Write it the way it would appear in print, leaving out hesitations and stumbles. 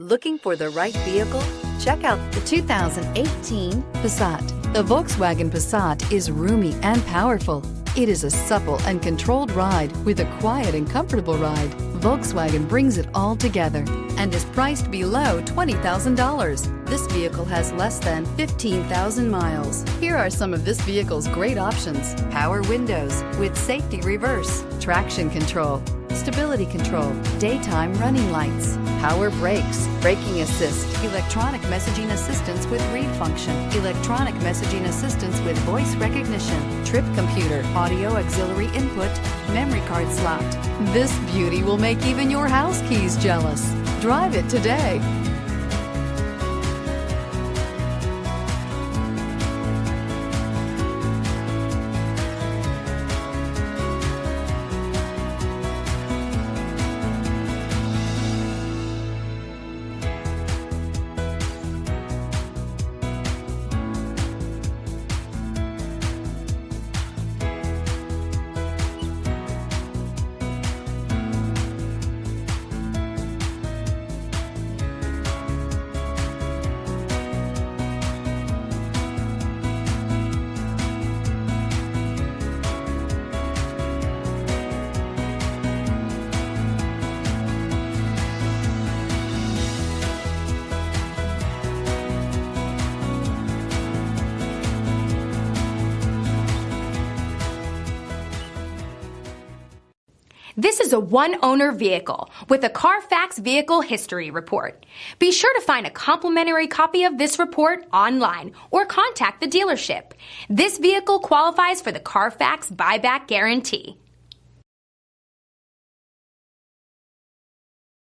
Looking for the right vehicle? Check out the 2018 Passat. The Volkswagen Passat is roomy and powerful. It is a supple and controlled ride with a quiet and comfortable ride. Volkswagen brings it all together and is priced below $20,000. This vehicle has less than 15,000 miles. Here are some of this vehicle's great options: power windows with safety reverse, traction control, stability control, daytime running lights, power brakes, braking assist, electronic messaging assistance with read function, electronic messaging assistance with voice recognition, trip computer, audio auxiliary input, memory card slot. This beauty will make even your house keys jealous. Drive it today. This is a one-owner vehicle with a Carfax Vehicle History Report. Be sure to find a complimentary copy of this report online or contact the dealership. This vehicle qualifies for the Carfax Buyback Guarantee.